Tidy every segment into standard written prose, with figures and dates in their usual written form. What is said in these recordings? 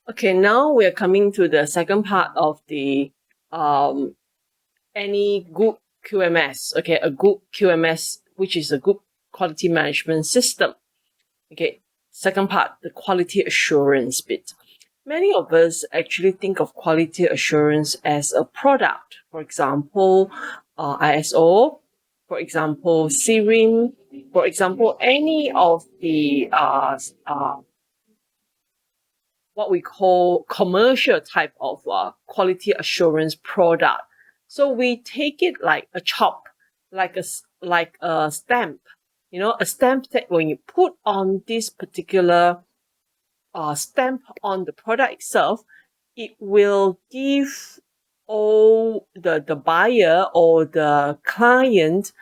Okay, now we are coming to the second part of the any good QMS. Okay, a good QMS, which is a good quality management system. Okay, second part, the quality assurance bit. Many of us actually think of quality assurance as a product. For example, ISO, for example, SIRIM, for example, any of the what we call commercial type of quality assurance product. So we take it like a chop, like a stamp, a stamp that when you put on this particular stamp on the product itself, it will give all the buyer or the client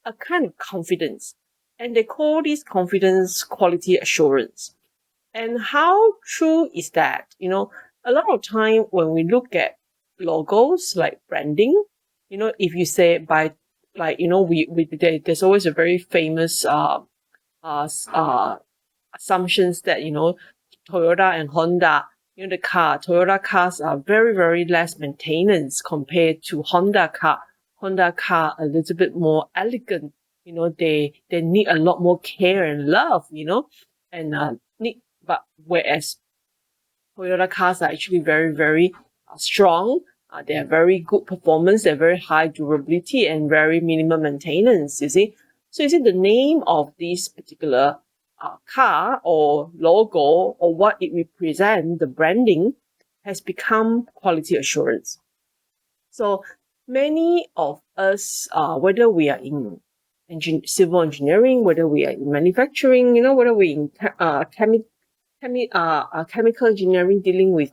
a kind of confidence. And they call this confidence quality assurance. And how true is that? A lot of time when we look at logos like branding, if you say by like, there's always a very famous uh, assumptions that, Toyota and Honda, Toyota cars are very, very less maintenance compared to Honda car. Honda car a little bit more elegant. They need a lot more care and love, and but whereas Toyota cars are actually very, very strong. They have very good performance, they're very high durability and very minimal maintenance, you see. So you see the name of this particular car or logo or what it represents, the branding, has become quality assurance. So many of us, whether we are in civil engineering, whether we are in manufacturing, whether we're in chemical engineering dealing with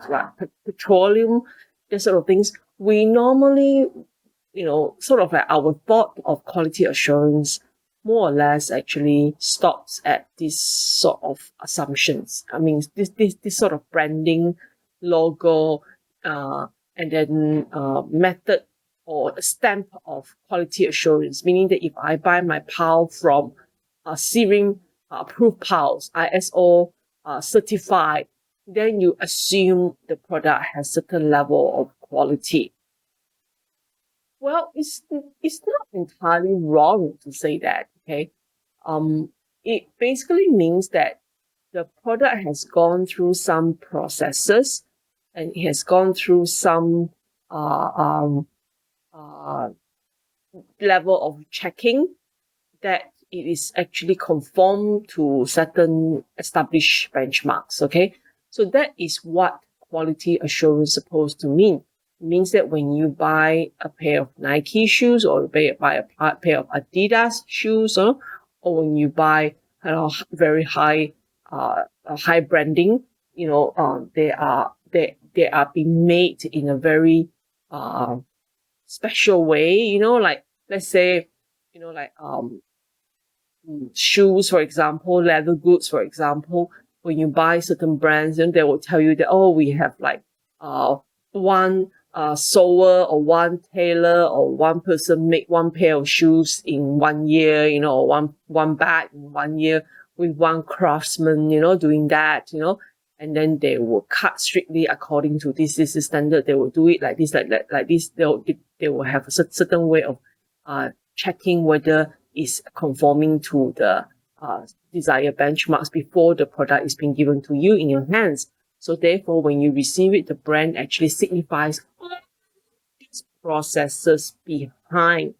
petroleum, that sort of things, we normally, sort of like our thought of quality assurance more or less actually stops at this sort of assumptions. I mean, this sort of branding, logo, and then method or a stamp of quality assurance, meaning that if I buy my PAL from SIRIM approved PALs, ISO certified, then you assume the product has certain level of quality. Well, it's not entirely wrong to say that, okay? It basically means that the product has gone through some processes and it has gone through some uh, level of checking that it is actually conform to certain established benchmarks, okay? So that is what quality assurance is supposed to mean. It means that when you buy a pair of Nike shoes or buy a pair of Adidas shoes, or when you buy very high high branding, they are being made in a very special way, like let's say, like shoes, for example, leather goods, for example, when you buy certain brands, then they will tell you that, oh, we have like one sewer or one tailor or one person make one pair of shoes in 1 year, or one bag in 1 year with one craftsman, doing that, and then they will cut strictly according to this is the standard. They will do it like this, like this. They will have a certain way of checking whether it's conforming to the desired benchmarks before the product is being given to you in your hands. So therefore, when you receive it, the brand actually signifies all these processes behind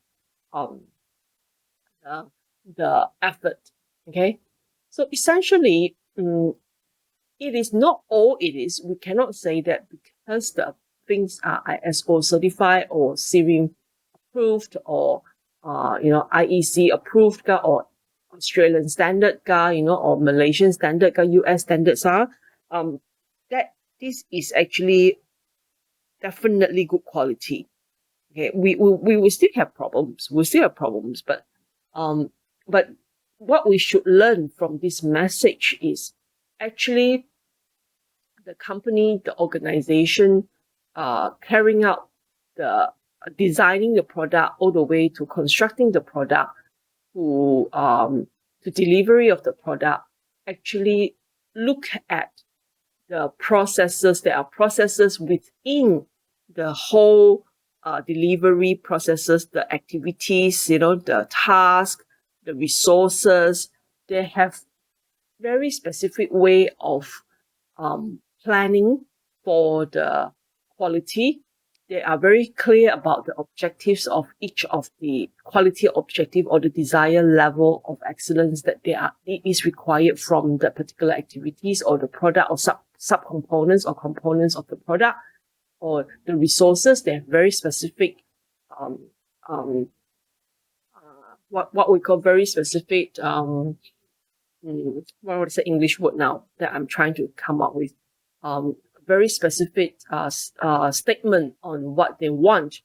the effort. Okay, so essentially, it is not all it is. We cannot say that because the things are ISO certified or SIRIM approved or IEC approved or Australian standard or Malaysian standard US standards that this is actually definitely good quality. Okay, we will still have problems. We'll still have problems, but what we should learn from this message is actually the company, the organization, carrying out the designing the product all the way to constructing the product to delivery of the product, actually look at the processes, there are processes within the whole delivery processes, the activities, the task, the resources. They have very specific way of planning for the quality. They are very clear about the objectives of each of the quality objective or the desired level of excellence that it is required from the particular activities or the product or subcomponents or components of the product or the resources. They have very specific what we call very specific what was the English word now that I'm trying to come up with? Very specific statement on what they want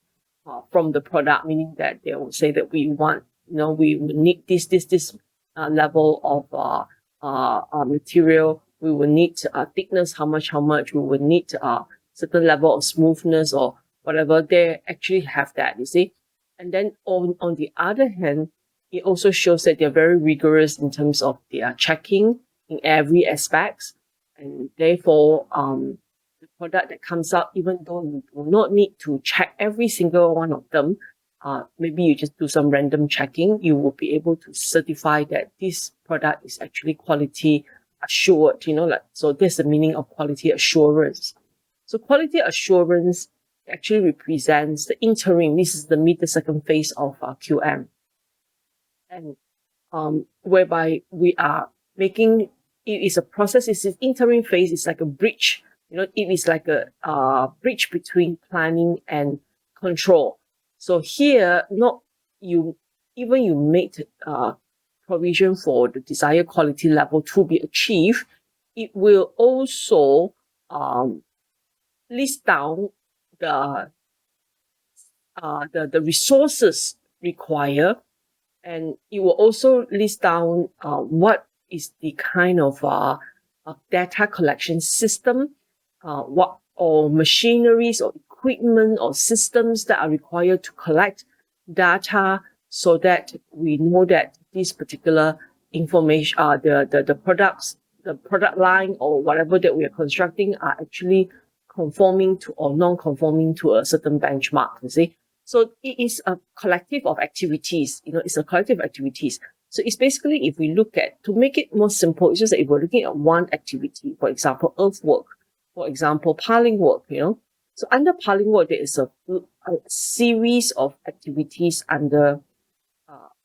from the product, meaning that they will say that we want, we will need this level of material. We will need thickness, how much. We will need certain level of smoothness or whatever. They actually have that, you see. And then on the other hand, it also shows that they're very rigorous in terms of their checking in every aspect. And therefore, the product that comes out, even though you do not need to check every single one of them, maybe you just do some random checking, you will be able to certify that this product is actually quality assured, so that's the meaning of quality assurance. So quality assurance actually represents the interim. This is the mid-second phase of QM. And whereby we are making, it is a process, it's an interim phase, it's like a bridge, it is like a bridge between planning and control. So here, you made provision for the desired quality level to be achieved, it will also list down the resources required. And it will also list down what is the kind of data collection system, or machineries or equipment or systems that are required to collect data, so that we know that this particular information, the products, the product line or whatever that we are constructing are actually conforming to or non-conforming to a certain benchmark, you see. So it is a collective of activities, it's a collective of activities. So it's basically, if we look at, to make it more simple, it's just that if we're looking at one activity, for example, earthwork, for example, piling work, So under piling work, there is a series of activities under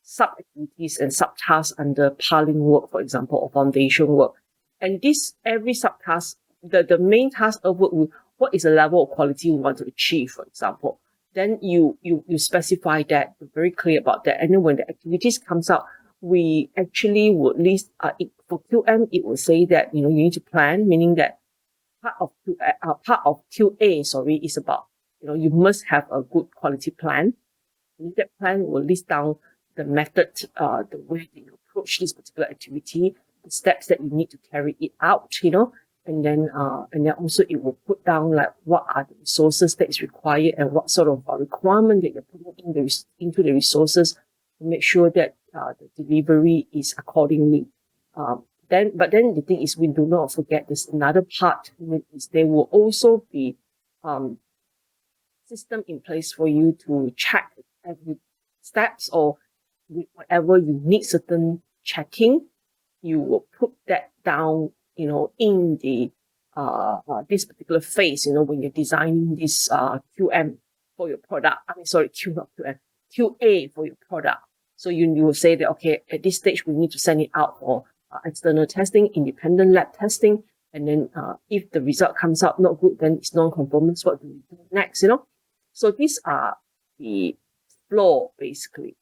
sub-activities and sub-tasks under piling work, for example, or foundation work. And every sub-task, the main task of work, what is the level of quality we want to achieve, for example. Then you specify that, you're very clear about that. And then when the activities comes out, we actually would list, for QM, it will say that, you need to plan, meaning that part of QA, is about, you must have a good quality plan. And that plan will list down the method, the way that you approach this particular activity, the steps that you need to carry it out, and then also it will put down like what are the resources that is required and what sort of requirement that you're putting into the resources to make sure that the delivery is accordingly. But then the thing is, we do not forget there's another part, is there will also be system in place for you to check every steps, or whatever you need certain checking, you will put that down, in the this particular phase, when you're designing this QM for your product. QA for your product. So you will say that, okay, at this stage we need to send it out for external testing, independent lab testing, and then if the result comes out not good, then it's non-conformance. What do we do next? So these are the flow, basically.